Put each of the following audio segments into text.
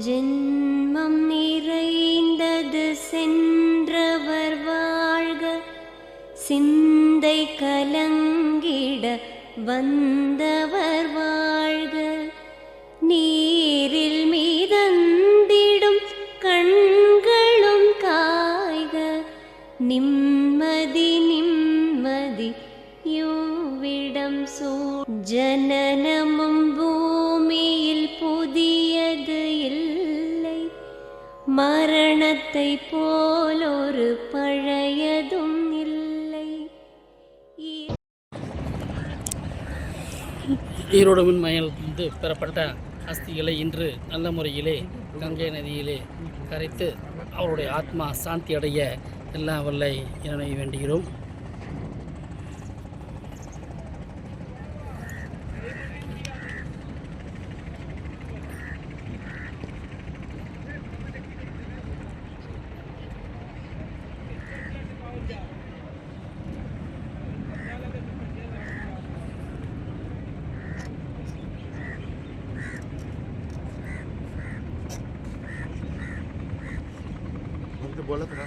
ஜென்மம் நிறைந்தது சென்றவர் வாழ்க, சிந்தை கலங்கிட வந்தவர் வாழ்க. நீரில் மீதந்திடும் கண்களும் காய்க, நிம்மதி நிம்மதி யோவிடம் ஜனனமும் பூமியில் புதியது இல்லை, மரணத்தை போலொரு பழையதும் இல்லை. ஈரோடு மின்மயில் பெறப்பட்ட அஸ்திகளை இன்று நல்ல முறையிலே கங்கை நதியிலே கரைத்து அவருடைய ஆத்மா சாந்தி அடைய எல்லா வல்ல இறைவனை வேண்டுகிறோம். बोला था ना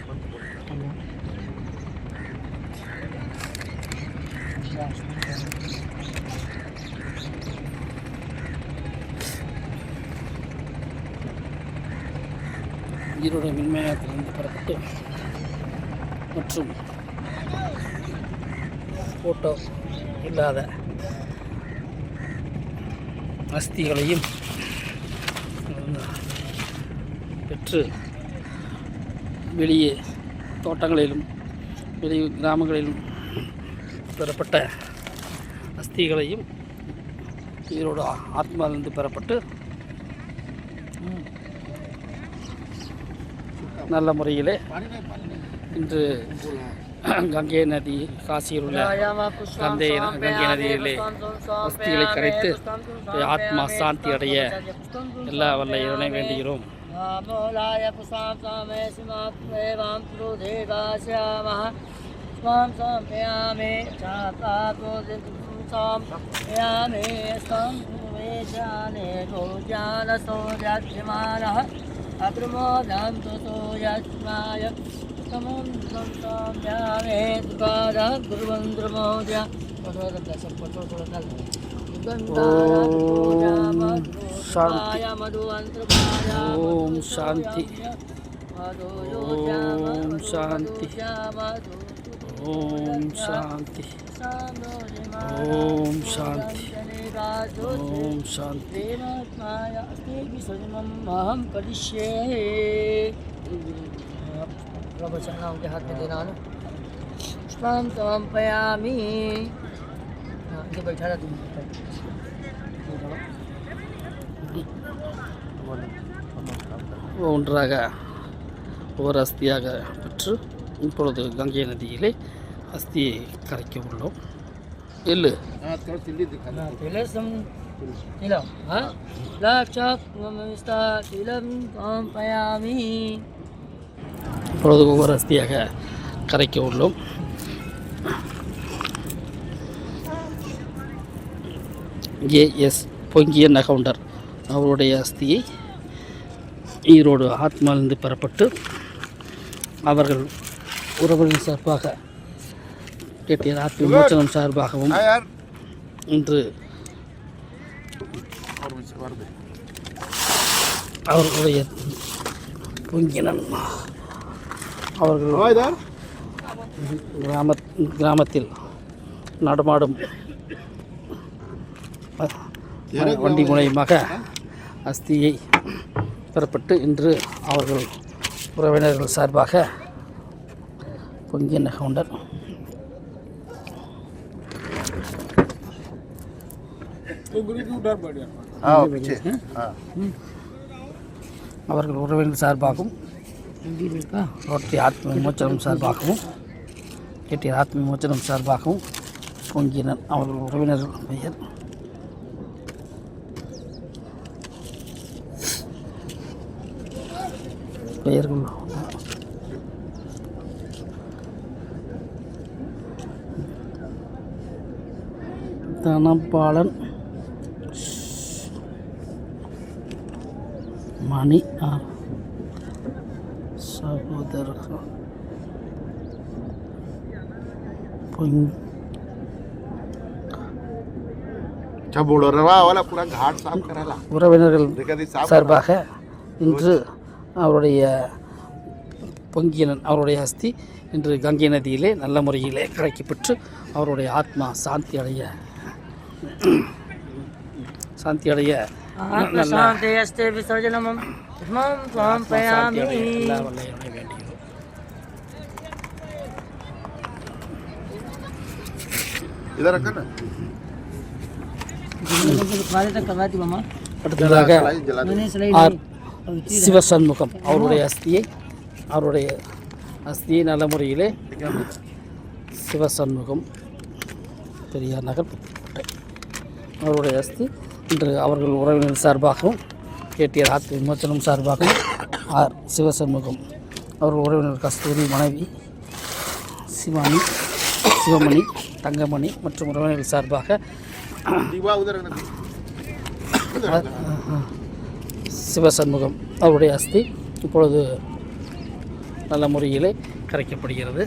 ஈரோடு மின்மயத்திலிருந்து பெறப்பட்டு மற்றும் ஃபோட்டோ இல்லாத அஸ்திகளையும் பெற்று வெளியே தோட்டங்களிலும் வெளி கிராமங்களிலும் பெறப்பட்ட அஸ்திகளையும் ஈரோடு ஆத்மாவிலிருந்து பெறப்பட்டு நல்ல முறையிலே இன்று கங்கை நதி காசியில் உள்ள கங்கை நதியிலே அஸ்திகளை கரைத்து ஆத்மா சாந்தி அடைய எல்லா வல்ல இறைவனை வேண்டுகிறோம். மூலாய புசாம் சாமே சிமாத்மேவாம் புருதேகாஸ்யாமஹ ஸ்வாம் சம்யாமே சாத்ராத்மோதிசாம் யாமே ஸ்தம் வேஷானே ரோஜானசோஜாத்யமானஹ அப்ரமோதந்து சோஜாத்மாய தமம் சந்தாம் யாமே துகாரா குருவந்திரமோத்யா பதோதகசப்பதோதகல் शांति ओम शांति ओम शांति ओम शांति ओम शांति ओम शांति हम करिष्ये। प्रवचन उनके हाथ में देना ना पुष्पं समर्पयामि। ये बैठा रहा तुम ஒன்றாக ஒரு அஸ்தியாக பெற்று இப்பொழுது கங்கை நதியிலே அஸ்தியை கரைக்க உள்ளோம். எள்ளு இப்பொழுது ஒவ்வொரு அஸ்தியாக கரைக்க உள்ளோம். ஏஎஸ் பொங்கியன் அகவுண்டர் அவருடைய அஸ்தியை ஈரோடு ஆத்மாவிலிருந்து பெறப்பட்டு அவர்கள் உறவுகளின் சார்பாக கேட்டிய ஆத்ம விமோச்சனம் சார்பாகவும் இன்று அவர்களுடைய பொங்கினன் அவர்கள் கிராமத்தில் நடமாடும் வண்டி மூலயமாக அஸ்தியை பெறப்பட்டு இன்று அவர்கள் உறவினர்கள் சார்பாக பொங்கியன் அகவுண்டர் அவர்கள் உறவினர் சார்பாகவும் ரோட்டரி ஆத்ம விமோச்சனம் சார்பாகவும் கேட்டிய ஆத்ம விமோச்சனம் சார்பாகவும் பொங்கினர் அவர்கள் உறவினர்கள் பெயர் பெயர்கள் தனபாலன் அணி சகோதரர்கள் अच्छा बोलो रवा वाला पूरा घाट साफ कराला உறவினர்கள் देखा दी साफ சார்பாக இன்று அவருடைய பொங்கியனன் அவருடைய அஸ்தி இன்று கங்கை நதியிலே நல்ல முறையிலே கரைக்கப்பெற்று அவருடைய ஆத்மா சாந்தி அடைய நல்ல शांति अस्ते विसर्जनम इमां समर्पयामि எல்லா வல்ல இறைவனை வேண்டுகிறோம். इधर रखा ना वाले तक करवा दी मामा அடுத்ததாக जला दे मैंने सलाई ஆர் சிவசண்முகம் அவருடைய அஸ்தியை நல்ல முறையிலே சிவசண்முகம் பெரியார் நகர் புதுக்கோட்டை அவருடைய அஸ்தி இன்று அவர்கள் உறவினர் சார்பாகவும் கேடிஆர் ஆத்ம விமோச்சனம் சார்பாகவும் ஆர் சிவசண்முகம் அவர்கள் உறவினர் கஸ்தூரி மனைவி சிவமணி தங்கமணி மற்றும் உறவினர்கள் சார்பாக दीवा उधर रखना சிவசண்முகம் அவருடைய அஸ்தி இப்பொழுது நல்ல முறையிலே கரைக்கப்படுகிறது.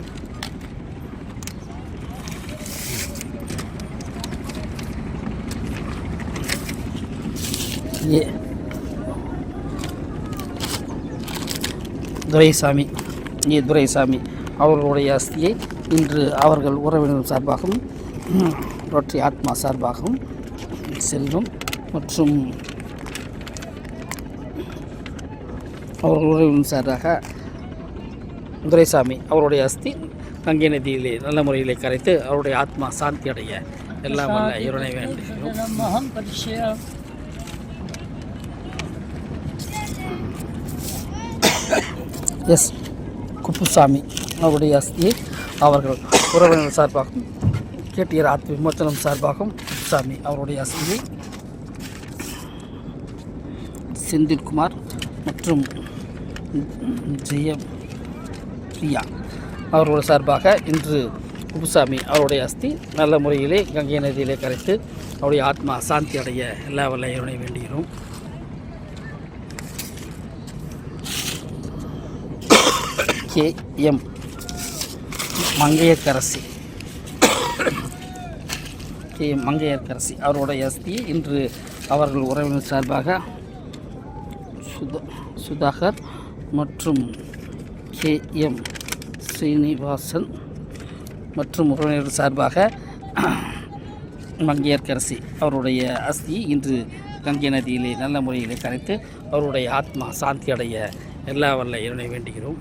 துரைசாமி அவர்களுடைய அஸ்தியை இன்று அவர்கள் உறவினர் சார்பாகவும் ரோட்டரி ஆத்மா சார்பாகவும் செல்வம் மற்றும் அவர்கள் உறவினர் சார்பாக துரைசாமி அவருடைய அஸ்தி கங்கை நதியிலே நல்ல முறையிலே கரைத்து அவருடைய ஆத்மா சாந்தி அடைய எல்லாம் வல்ல இறைவனை வேண்டுகிறோம். अहं परिचय எஸ் குப்புசாமி அவருடைய அஸ்தியை அவர்கள் உறவினர் சார்பாகவும் கேடிஆர் ஆத்ம விமோச்சனம் சார்பாகவும் குப்புசாமி அவருடைய அஸ்தியை செந்தில்குமார் மற்றும் ஜெயபிரியா அவர்களுடைய சார்பாக இன்று குப்புசாமி அவருடைய அஸ்தி நல்ல முறையிலே கங்கை நதியிலே கரைத்து அவருடைய ஆத்மா சாந்தி அடைய எல்லா வல்ல இறைவனை வேண்டுகிறோம். KM மங்கையர்க்கரசி அவருடைய அஸ்தியை இன்று அவர்கள் உறவினர் சார்பாக சுதாகர் மற்றும் KM ஸ்ரீனிவாசன் மற்றும் உறவினர் சார்பாக மங்கையர்க்கரசி அவருடைய அஸ்தியை இன்று கங்கை நதியிலே நல்ல முறையிலே கரைத்து அவருடைய ஆத்மா சாந்தி அடைய எல்லா வல்ல இறைவனை வேண்டுகிறோம்.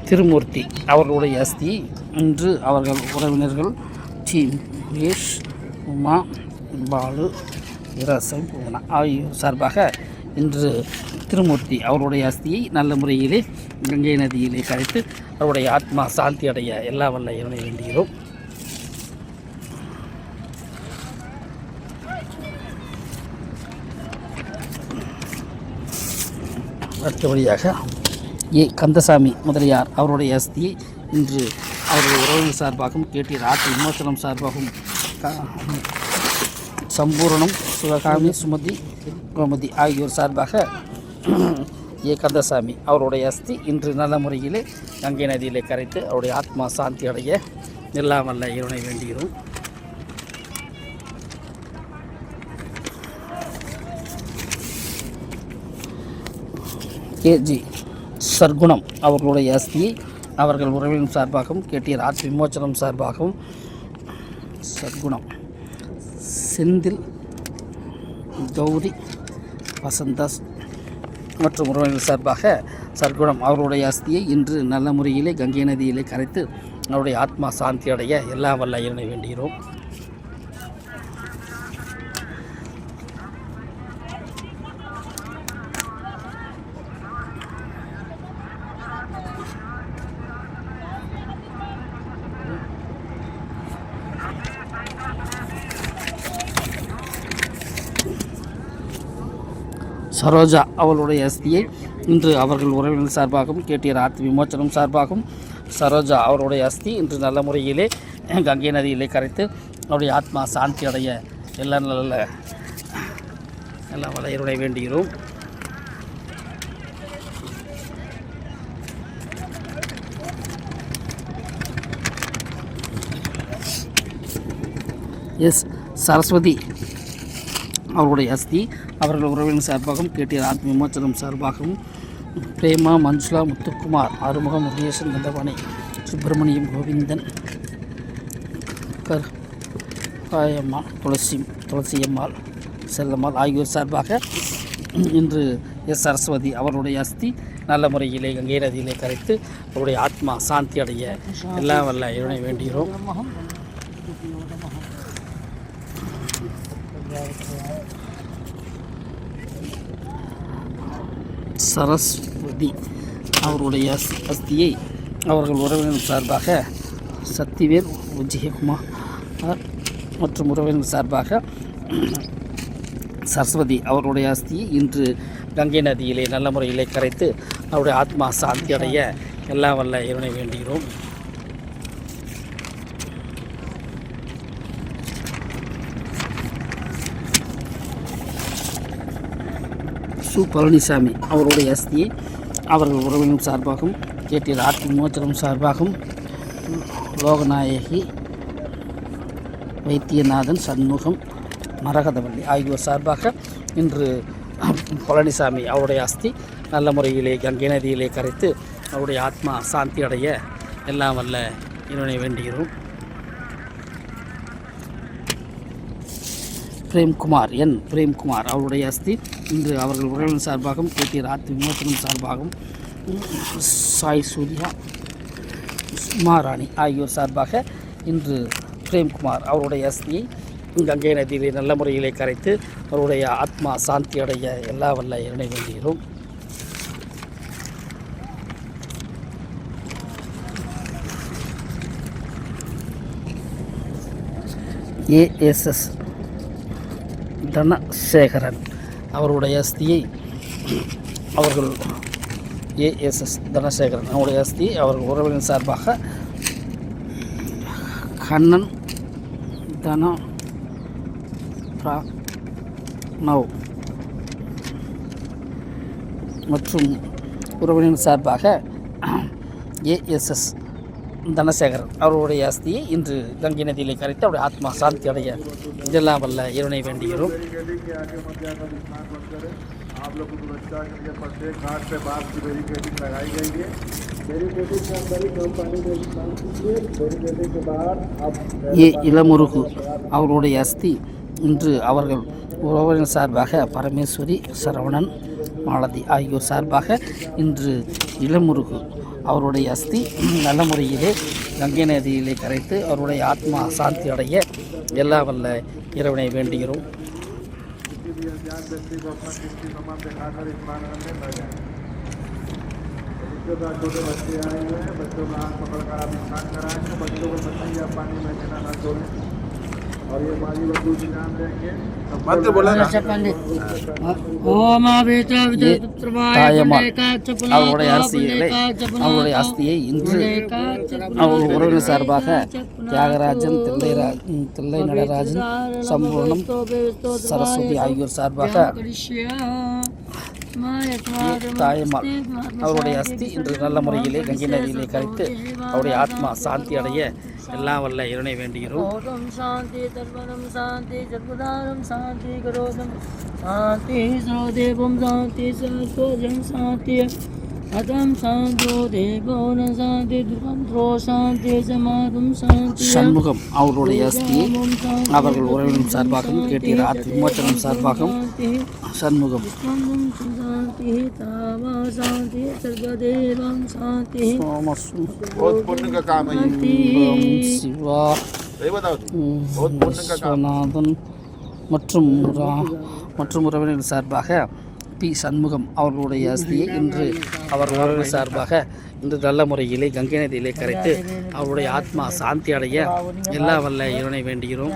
திருமூர்த்தி அவர்களுடைய அஸ்தியை இன்று அவர்கள் உறவினர்கள் டி முகேஷ் உமா பாலு விராசம் பூவனா ஆகியோர் சார்பாக இன்று திருமூர்த்தி அவருடைய அஸ்தியை நல்ல முறையிலே கங்கை நதியிலே கரைத்து அவருடைய ஆத்மா சாந்தி அடைய எல்லா வல்ல இறைவனை வேண்டுகிறோம். அடுத்தபடியாக கந்தசாமி முதலியார் அவருடைய அஸ்தியை இன்று அவருடைய உறவினர் சார்பாகவும் கேடிஆர் ஆத்ம விமோச்சனம் சார்பாகவும் சம்பூரணம் சிவகாமி சுமதி கோமதி ஆகியோர் சார்பாக கந்தசாமி அவருடைய அஸ்தி இன்று நல்ல முறையிலே கங்கை நதியிலே கரைத்து அவருடைய ஆத்மா சாந்தி அடைய எல்லாம் வல்ல இறைவனை வேண்டுகிறோம். KG சர்க்குணம் அவர்களுடைய அஸ்தியை அவர்கள் உறவினர் சார்பாகவும் கேடிஆர் ஆத்ம விமோச்சனம் சார்பாகவும் சர்க்குணம் செந்தில் கௌரி வசந்தாஸ் மற்றும் உறவினர் சார்பாக சர்க்குணம் அவருடைய அஸ்தியை இன்று நல்ல முறையிலே கங்கை நதியிலே கரைத்து அவருடைய ஆத்மா சாந்தி அடைய எல்லா வல்ல இறைவனை வேண்டுகிறோம். சரோஜா அவளுடைய அஸ்தியை இன்று அவர்கள் உறவினர் சார்பாகவும் கேடிஆர் ஆத்ம விமோச்சனம் சார்பாகவும் சரோஜா அவருடைய அஸ்தி இன்று நல்ல முறையிலே கங்கை நதியிலே கரைத்து அவருடைய ஆத்மா சாந்தி அடைய எல்லாம் நல்ல எல்லாம் வல்ல இறைவனை வேண்டுகிறோம். எஸ் சரஸ்வதி அவருடைய அஸ்தி அவர்கள் உறவினர் சார்பாகவும் கேட்டியர் ஆத்ம விமோச்சனம் சார்பாகவும் பிரேமா மஞ்சுளா முத்துக்குமார் ஆறுமுகம் முருகேசன் நந்தவாணி சுப்பிரமணியம் கோவிந்தன் கருப்பாயம்மாள் துளசியம்மாள் செல்லம்மாள் ஆகியோர் சார்பாக இன்று எஸ் சரஸ்வதி அவருடைய அஸ்தி நல்ல முறையிலே கங்கை நதியிலே கரைத்து அவருடைய ஆத்மா சாந்தி அடைய எல்லாம் வல்ல இறைவனை வேண்டுகிறோம். சரஸ்வதி அவருடைய அஸ்தியை அவர்கள் உறவினர் சார்பாக சக்திவேல் விஜயகுமார் மற்றும் உறவினர் சார்பாக சரஸ்வதி அவருடைய அஸ்தியை இன்று கங்கை நதியிலே நல்ல முறையிலே கரைத்து அவருடைய ஆத்மா சாந்தி அடைய எல்லாம் வல்ல இறைவனை வேண்டுகிறோம். சு பழனிசாமி அவருடைய அஸ்தியை அவர்கள் உறவினர் சார்பாகவும் கேட்டியர் ஆத்ம விமோச்சனம் சார்பாகவும் லோகநாயகி வைத்தியநாதன் சண்முகம் மரகதவள்ளி ஆகியோர் சார்பாக இன்று பழனிசாமி அவருடைய அஸ்தி நல்ல முறையிலே கங்கை நதியிலே கரைத்து அவருடைய ஆத்மா சாந்தி அடைய எல்லாம் வல்ல இறைவனை வேண்டுகிறோம். பிரேம்குமார் அவருடைய அஸ்தி இன்று அவர்கள் உறவினர் சார்பாகவும் கேட்டியர் ஆத்ம விமோச்சனம் சார்பாகவும் சாய் சூர்யா உமாராணி ஆகியோர் சார்பாக இன்று பிரேம்குமார் அவருடைய அஸ்தியை கங்கை நதியிலே நல்ல முறையிலே கரைத்து அவருடைய ஆத்மா சாந்தி அடைய எல்லா வல்ல இறைவனை வேண்டுகிறோம். ஏஎஸ்எஸ் தனசேகரன் அவருடைய அஸ்தியை அவர்கள் ஏஎஸ்எஸ் தனசேகரன் அவருடைய அஸ்தியை அவர்கள் உறவினர் சார்பாக கண்ணன் தன நவ் மற்றும் உறவினர் சார்பாக ஏஎஸ்எஸ் தனசேகரன் அவருடைய அஸ்தியை இன்று கங்கை நதியிலே கரைத்து அவருடைய ஆத்மா சாந்தி அடைய இதெல்லாம் வல்ல இறைவனை வேண்டுகிறோம். ஏ இளமுருகு அவருடைய அஸ்தி இன்று அவர்கள் உறவினர் சார்பாக பரமேஸ்வரி சரவணன் மாலதி ஆகியோர் சார்பாக இன்று இளமுருகு அவருடைய அஸ்தி நல்ல முறையிலே கங்கை நதியிலே கரைத்து அவருடைய ஆத்மா சாந்தி அடைய எல்லா வல்ல இறைவனை வேண்டுகிறோம். அவருடைய அஸ்தியை இன்று அவர் உறவினர் சார்பாக தியாகராஜன் தில்லை நடராஜன் சம்பூர்ணம் சரஸ்வதி ஆகியோர் சார்பாக தாயம்மாள் அவருடைய அஸ்தி இன்று நல்ல முறையிலே கங்கை நதியிலே கரைத்து அவருடைய ஆத்மா சாந்தி அடைய எல்லாம் வல்ல இறைவனை வேண்டுகிறோம். சாந்தி தர்வனம் சாந்தி ஜர்வதானம் சாந்தி கரோதம் சாந்தி சரோதேவம் சாந்தி சரஸ்வதம் சாந்தி அதம் சாந்தோ தேவோன சாந்தி துர்கந்தோ சாந்தி சமாதம் சாந்தி. சண்முகம் அவருடைய அஸ்தியை அவர்கள் உறவினர் சார்பாகவும் கேட்டியர் ஆத்ம விமோச்சனம் சார்பாகவும் சண்முகம் சிவா விஸ்வநாதன் மற்றும் உறவினர் சார்பாக பி சண்முகம் அவர்களுடைய அஸ்தியை இன்று அவர் உறவினர் சார்பாக இன்று நல்ல முறையிலே கங்கை நதியிலே கரைத்து அவருடைய ஆத்மா சாந்தி அடைய எல்லா வல்ல இறைவனை வேண்டுகிறோம்.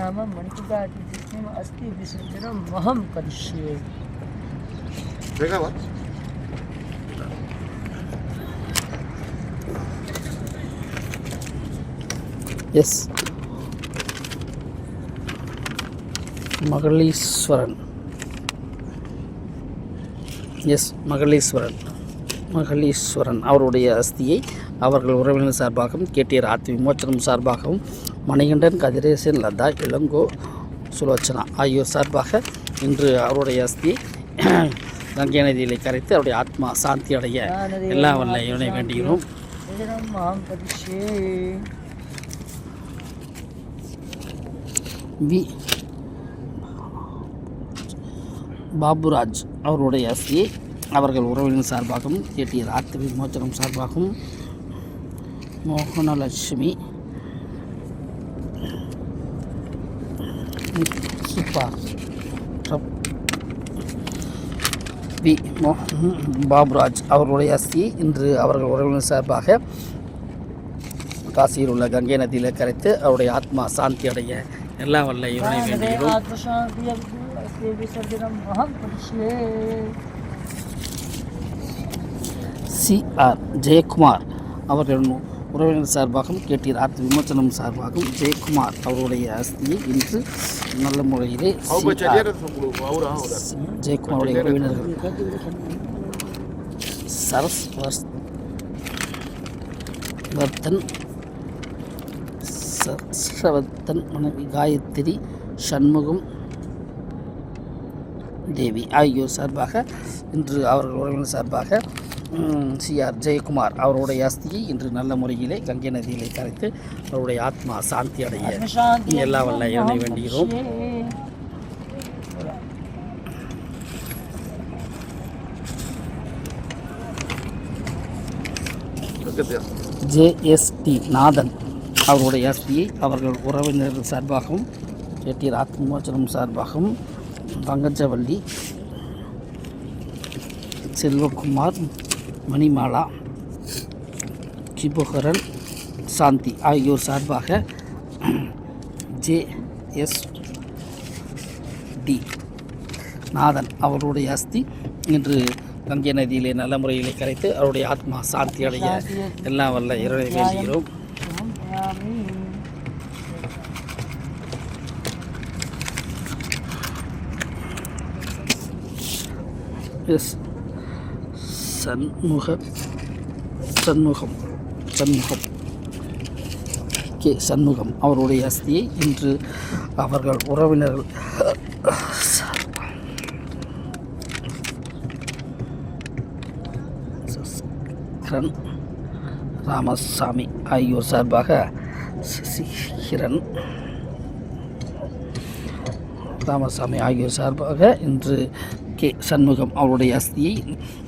எஸ் மகளீஸ்வரன் மகளீஸ்வரன் அவருடைய அஸ்தியை அவர்கள் உறவினர் சார்பாகவும் கேட்டியர் ஆத்ம விமோச்சனம் சார்பாகவும் மணிகண்டன் கதிரேசன் லதா இளங்கோ சுலோச்சனா ஆகியோர் சார்பாக இன்று அவருடைய அஸ்தியை கங்கை நதியிலே கரைத்து அவருடைய ஆத்மா சாந்தி அடைய எல்லா வல்ல இவனை வேண்டுகிறோம். வி பாபுராஜ் அவருடைய அஸ்தியை அவர்கள் உறவினர் சார்பாகவும் கேட்டியர் ஆத்ம விமோச்சனம் சார்பாகவும் மோகனலட்சுமி வி பாபுராஜ் அவர்களுடைய அஸ்தியை இன்று அவர்கள் உறவினர் சார்பாக காசியில் உள்ள கங்கை நதியில் கரைத்து அவருடைய ஆத்மா சாந்தி அடைய எல்லா வல்ல இவனை வேண்டுகிறோம். CR ஜெயக்குமார் அவர்கள் உறவினர் சார்பாகவும் கேட்டீர் ஆத்ம விமோச்சனம் சார்பாகவும் ஜெயக்குமார் அவருடைய அஸ்தியை இன்று நல்ல முறையிலே ஜெயக்குமாருடைய உறவினர்கள் சரஸ்வர்த்தன் மனைவி காயத்ரி சண்முகம் தேவி ஆகியோர் சார்பாக இன்று அவர்கள் உறவினர் சார்பாக CR ஜெயக்குமார் அவருடைய அஸ்தியை இன்று நல்ல முறையிலே கங்கை நதியிலே கரைத்து அவருடைய ஆத்மா சாந்தி அடைய எல்லா வல்ல இறைவனை வேண்டுகிறோம். JST நாதன் அவருடைய அஸ்தியை அவர்கள் உறவினர்கள் சார்பாகவும் கேட்டியர் ஆத்ம விமோச்சனம் சார்பாகவும் பங்கஜவள்ளி செல்வகுமார் மணிமாலா கிபோகரன் சாந்தி ஆகியோர் சார்பாக JSD நாதன் அவருடைய அஸ்தி இன்று கங்கை நதியிலே நல்ல முறையிலே கரைத்து அவருடைய ஆத்மா சாந்தி அடைய எல்லாம் வல்ல இறைவனை வேண்டுகிறோம். சண்முகம் அவருடைய அஸ்தியை இன்று அவர்கள் உறவினர்கள் ராமசாமி ஆகியோர் சார்பாக சசிகிரண் ராமசாமி ஆகியோர் சார்பாக இன்று சண்முகம் அவருடைய அஸ்தியை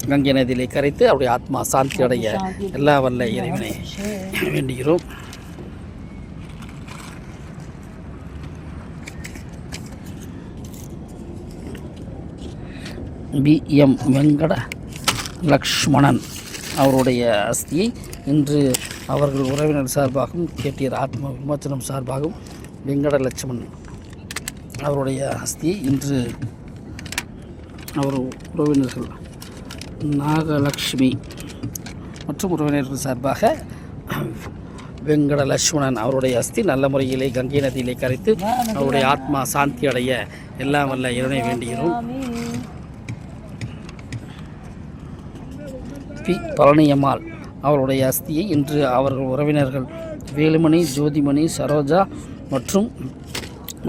கங்கை நதியிலே கரைத்து அவருடைய ஆத்மா சாந்தி அடைய எல்லா வல்ல இறைவனை வேண்டுகிறோம். BM வெங்கட லக்ஷ்மணன் அவருடைய அஸ்தியை இன்று அவர்கள் உறவினர் சார்பாகவும் கேட்டியர் ஆத்ம விமோச்சனம் சார்பாகவும் வெங்கட லட்சுமணன் அவருடைய அஸ்தியை இன்று அவர் உறவினர்கள் நாகலட்சுமி மற்றும் உறவினர்கள் சார்பாக வெங்கட லட்சுமணன் அவருடைய அஸ்தி நல்ல முறையிலே கங்கை நதியிலே கரைத்து அவருடைய ஆத்மா சாந்தி அடைய எல்லாம் வல்ல இறைவனை வேண்டுகிறோம். பி பழனியம்மாள் அவருடைய அஸ்தியை இன்று அவர்கள் உறவினர்கள் வேலுமணி ஜோதிமணி சரோஜா மற்றும்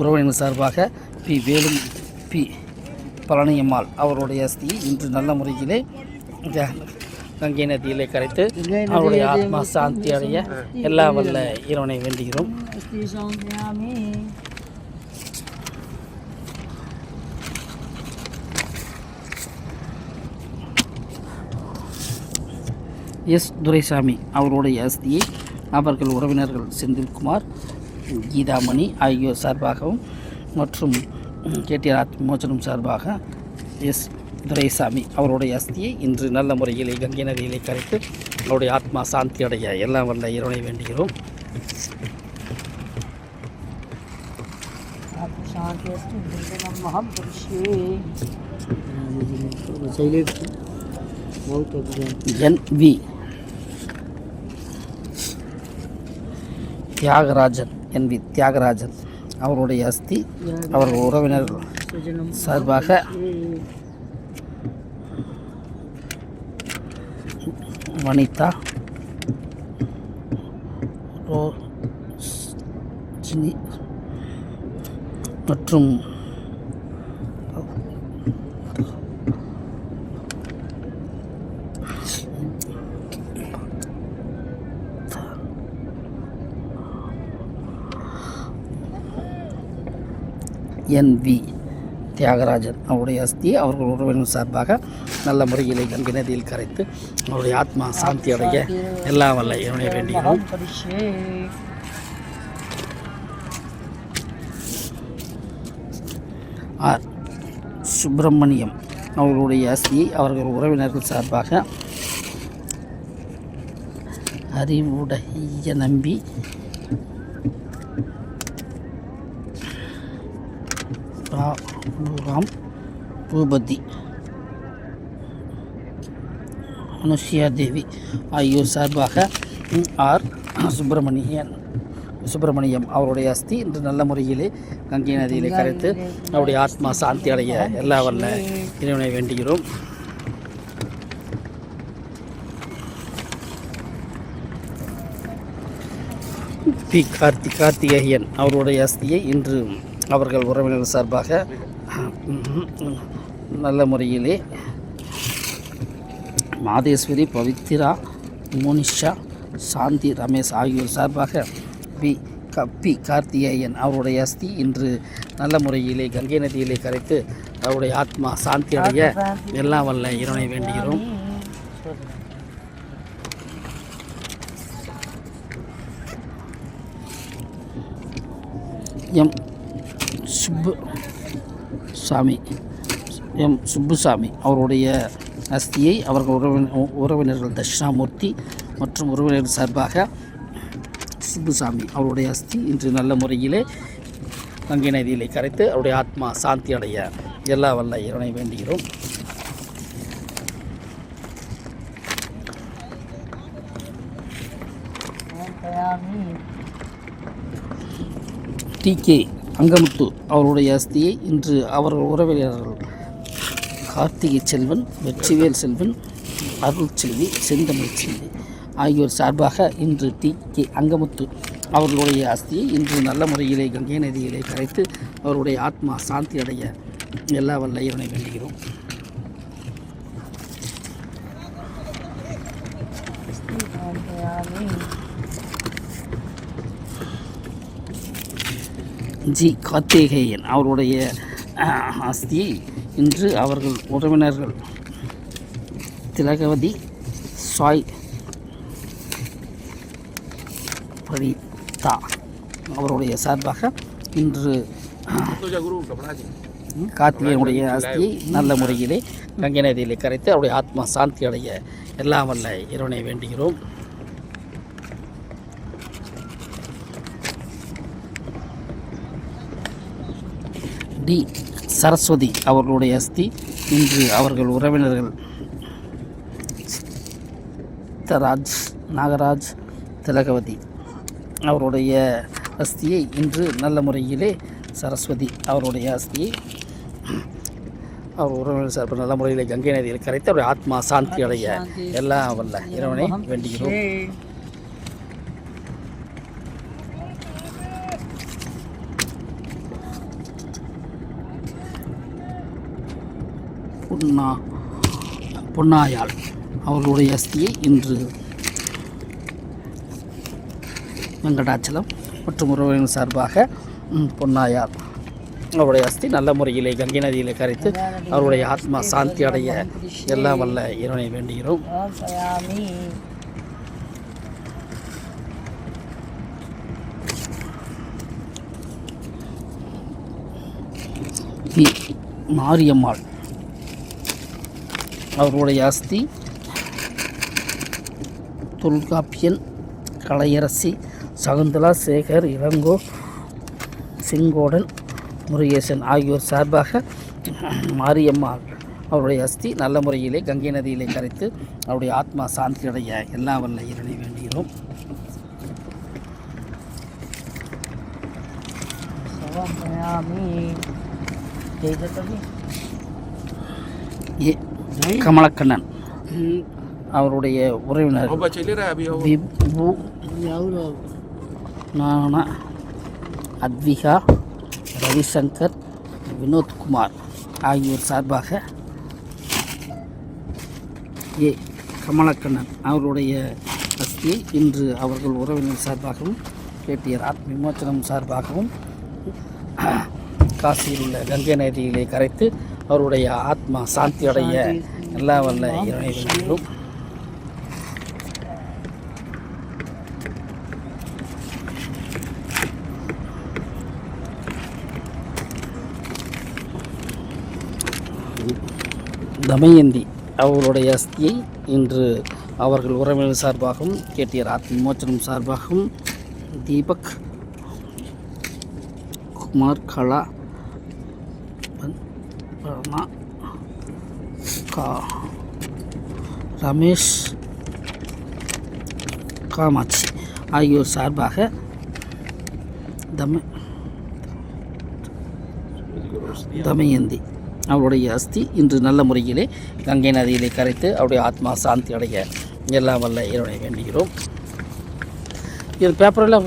உறவினர் சார்பாக பி பழனியம்மாள் அவருடைய அஸ்தியை இன்று நல்ல முறையிலே கங்கை நதியிலே கரைத்து அவருடைய ஆத்மா சாந்தி அடைய எல்லா வல்ல இறைவனை வேண்டுகிறோம். துரைசாமி அவருடைய அஸ்தியை அவர்கள் உறவினர்கள் செந்தில்குமார் கீதாமணி ஆகியோர் சார்பாகவும் மற்றும் கேட்டியர் ஆத்ம விமோச்சனம் சார்பாக துரைசாமி அவருடைய அஸ்தியை இன்று நல்ல முறையிலே கங்கை நதியிலே கரைத்து அவருடைய ஆத்மா சாந்தி அடைய எல்லாம் வல்ல இறைவனை வேண்டுகிறோம். NV தியாகராஜன் அவருடைய அஸ்தி அவர்கள் உறவினர்கள் சார்பாக வனிதா ரோஜினி மற்றும் NV தியாகராஜன் அவருடைய அஸ்தியை அவர்கள் உறவினர் சார்பாக நல்ல முறையிலே கங்கை நதியில் கரைத்து அவருடைய ஆத்மா சாந்தி அடைய எல்லாம் வல்ல இறைவனை வேண்டுகிறோம். ஆர் சுப்பிரமணியம் அவர்களுடைய அஸ்தியை அவர்கள் உறவினர்கள் சார்பாக அறிவுடைய நம்பி ராம் பூபதி அனுஷியா தேவி ஆகியோர் சார்பாக ஆர் சுப்பிரமணியம் அவருடைய அஸ்தி இன்று நல்ல முறையிலே கங்கை நதியிலே கரைத்து அவருடைய ஆத்மா சாந்தி அடைய எல்லா வல்ல இறைவனை வேண்டுகிறோம். பி கார்த்திகேயன் அவருடைய அஸ்தியை இன்று அவர்கள் உறவினர் சார்பாக நல்ல முறையிலே மாதேஸ்வரி பவித்ரா மோனிஷா சாந்தி ரமேஷ் ஆகியோர் சார்பாக பி கார்த்திகேயன் அவருடைய அஸ்தி இன்று நல்ல முறையிலே கங்கை நதியிலே கரைத்து அவருடைய ஆத்மா சாந்தி அடைய எல்லாம் வல்ல இறைவனை வேண்டுகிறோம். சுப்புசாமி அவருடைய அஸ்தியை அவர்கள் உறவினர்கள் தட்சிணாமூர்த்தி மற்றும் உறவினர்கள் சார்பாக சுப்புசாமி அவருடைய அஸ்தி இன்று நல்ல முறையிலே கங்கை நதியிலே கரைத்து அவருடைய ஆத்மா சாந்தி அடைய எல்லா வல்ல இறைவனை வேண்டுகிறோம். TK அங்கமுத்து அவருடைய அஸ்தியை இன்று அவர்கள் உறவினர்கள் கார்த்திகை செல்வன், வெற்றிவேல் செல்வன், அருள் செல்வி, செந்தமிழ் செல்வி ஆகியோர் சார்பாக இன்று TK அங்கமுத்து அவர்களுடைய அஸ்தியை இன்று நல்ல முறையிலே கங்கை நதியிலே கரைத்து அவருடைய ஆத்மா சாந்தி அடைய எல்லா வல்ல இறைவனை வேண்டுகிறோம். ஜி கார்த்திகேயன் அவருடைய அஸ்தியை இன்று அவர்கள் உறவினர்கள் திலகவதி சாய் பரிதா அவருடைய சார்பாக இன்று கார்த்திகேயனுடைய அஸ்தியை நல்ல முறையிலே கங்கை நதியிலே கரைத்து அவருடைய ஆத்மா சாந்தி அடைய எல்லாம் வல்ல இறைவனை வேண்டுகிறோம். டி சரஸ்வதி அவர்களுடைய அஸ்தி இன்று அவர்கள் உறவினர்கள் நாகராஜ் திலகவதி அவருடைய அஸ்தியை இன்று நல்ல முறையிலே சரஸ்வதி அவருடைய அஸ்தியை அவர் உறவினர் சார்பில் நல்ல முறையில் கங்கை நதியில் கரைத்து அவருடைய ஆத்மா சாந்தி அடைய எல்லாம் வல்ல இறைவனை வேண்டுகிறோம். பொன்னாயாள் அவர்களுடைய அஸ்தியை இன்று வெங்கடாச்சலம் மற்றும் உறவினர் சார்பாக பொன்னாயாள் அவருடைய அஸ்தி நல்ல முறையிலே கங்கை நதியிலே கரைத்து அவருடைய ஆத்மா சாந்தி அடைய எல்லாம் வல்ல இறைவனை வேண்டுகிறோம். மாரியம்மாள் அவர்களுடைய அஸ்தி தொல்காப்பியன், கலையரசி, சகுந்தலா, சேகர், இளங்கோ, செங்கோடன், முருகேசன் ஆகியோர் சார்பாக மாரியம்மாள் அவருடைய அஸ்தி நல்ல முறையிலே கங்கை நதியிலே கரைத்து அவருடைய ஆத்மா சாந்தி அடைய எல்லா வல்ல இறைவனை வேண்டுகிறோம். ஏ கமலக்கண்ணன் அவருடைய உறவினர் Oh, baca ini Rabi. விபு நான அத்விகா ரவிசங்கர் வினோத்குமார் ஆகியோர் சார்பாக ஏ கமலக்கண்ணன் அவருடைய அஸ்தியை இன்று அவர்கள் உறவினர் சார்பாகவும் கேட்டியர் ஆத்ம விமோச்சனம் சார்பாகவும் காசியில் உள்ள கங்கை நதியிலே கரைத்து அவருடைய ஆத்மா சாந்தி அடைய எல்லா வல்ல இறைவனை வேண்டுகிறோம். தமயந்தி அவர்களுடைய அஸ்தியை இன்று அவர்கள் உறவினர் சார்பாகவும் கேட்டியர் ஆத்ம விமோச்சனம் சார்பாகவும் தீபக் குமார் கலா ரமேஷ் காமாட்சி ஆகியோர் சார்பாக தமயந்தி அவருடைய அஸ்தி இன்று நல்ல முறையிலே கங்கை நதியிலே கரைத்து அவருடைய ஆத்மா சாந்தி அடைய எல்லாம் வல்ல இறைவனை வேண்டுகிறோம். இது பேப்பரெல்லாம்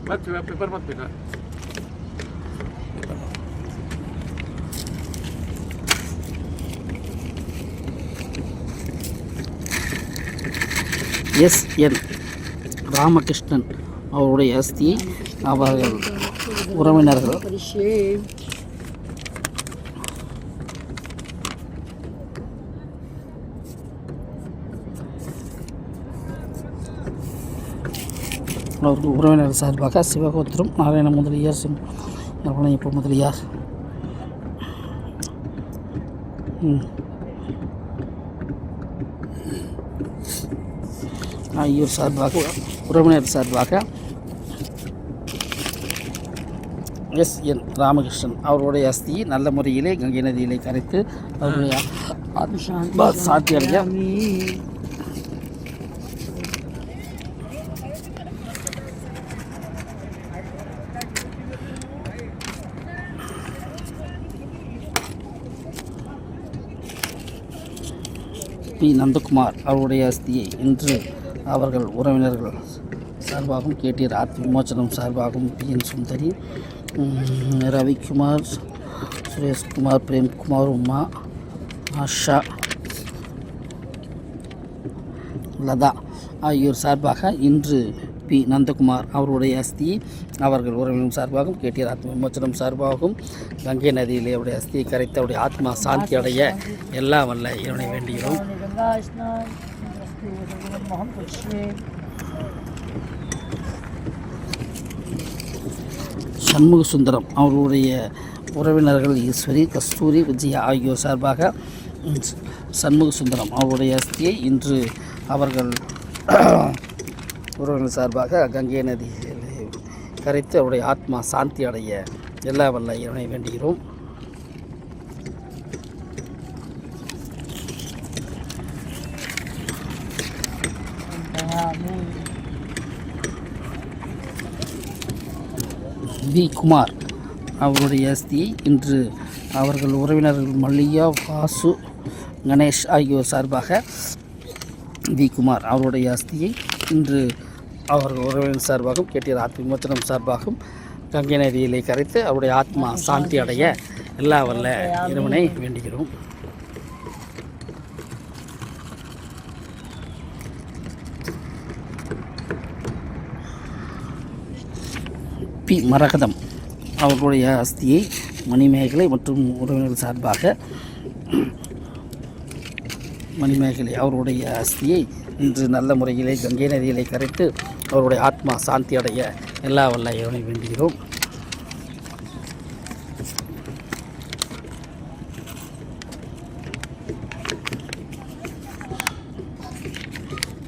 Paper mat bina. SN. Ramakrishnan அவருடைய அஸ்தியை அவர்கள் உறவினர்கள் அவர்கள் உறவினர் சார்பாக சிவகோத்திரம் நாராயண முதலியார் இப்போ முதலியார் ஆகியோர் சார்பாக உறவினர் சார்பாக எஸ்.என். ராமகிருஷ்ணன் அவருடைய அஸ்தியை நல்ல முறையிலே கங்கை நதியிலே கரைத்து அவருடைய சாந்தி அடைய பி. நந்தகுமார் அவருடைய அஸ்தியை இன்று அவர்கள் உறவினர்கள் சார்பாகவும் கேட்டியர் ஆத்ம விமோச்சனம் சார்பாகவும் பி.என். சுந்தரி ரவிக்குமார் சுரேஷ்குமார் பிரேம்குமார் உமா ஆஷா லதா ஆகியோர் சார்பாக இன்று பி. நந்தகுமார் அவருடைய அஸ்தியை அவர்கள் உறவினர் சார்பாகவும் கேட்டியர் ஆத்ம விமோச்சனம் சார்பாகவும் கங்கை நதியிலே அவருடைய அஸ்தியை கரைத்து அவருடைய ஆத்மா சாந்தி அடைய எல்லா வல்ல இறைவனை வேண்டுகிறோம். சண்முக சுந்தரம் அவருடைய உறவினர்கள் ஈஸ்வரி கஸ்தூரி விஜயா ஆகியோர் சார்பாக சண்முக சுந்தரம் அவருடைய அஸ்தியை இன்று அவர்கள் உறவினர் சார்பாக கங்கை நதியில் கரைத்து அவருடைய ஆத்மா சாந்தி அடைய எல்லா வல்ல இறைவனை வேண்டுகிறோம். வி. குமார் அவருடைய அஸ்தியை இன்று அவர்கள் உறவினர்கள் மல்லிகா வாசு கணேஷ் ஆகியோர் சார்பாக வி. குமார் அவருடைய அஸ்தியை இன்று அவர்கள் உறவினர் சார்பாகவும் கேட்டியர் ஆத்ம விமோச்சனம் சார்பாகவும் கங்கை நதியிலே கரைத்து அவருடைய ஆத்மா சாந்தி அடைய எல்லா வல்ல இறைவனை வேண்டுகிறோம். பி. மரகதம் அவர்களுடைய அஸ்தியை மணிமேகலை மற்றும் உறவினர்கள் சார்பாக மணிமேகலை அவருடைய அஸ்தியை இன்று நல்ல முறையிலே கங்கை நதியிலே கரைத்து அவருடைய ஆத்மா சாந்தி அடைய எல்லா வல்ல இறைவனை வேண்டுகிறோம்.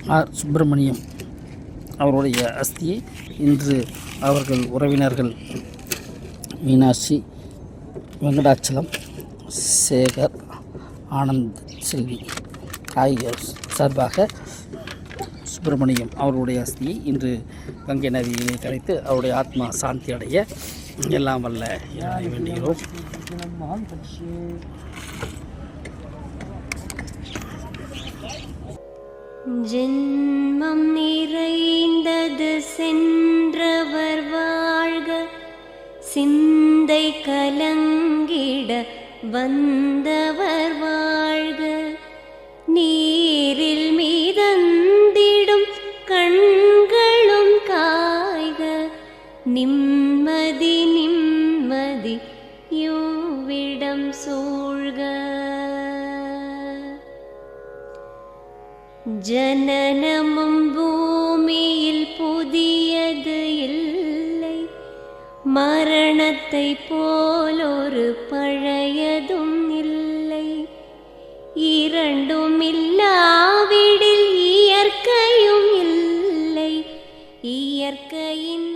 ஆர். சுப்பிரமணியம் அவருடைய அஸ்தியை இன்று அவர்கள் உறவினர்கள் மீனாட்சி வெங்கடாச்சலம் சேகர் ஆனந்த் செல்வி ஆகியோர் சார்பாக சுப்பிரமணியம் அவர்களுடைய அஸ்தியை இன்று கங்கை நதியிலே கரைத்து அவருடைய ஆத்மா சாந்தி அடைய எல்லாம் வல்ல இறைவனை வேண்டுகிறோம். ஜென்மம் நிறைந்தது சென்றவர் வாழ்க, சிந்தை கலங்கிட வந்தவர் வாழ்க, நீரில் மீதந்திடும் கண்களும் காய்க, நிம்மதி நிம்மதி யோவிடம் சூழ்க. ஜனனமும் பூமியில் புதியது இல்லை, மரணத்தை போலொரு பழையதும் இல்லை, இரண்டும் இல்லாவிடில் இயற்கையும் இல்லை, இயற்கையின்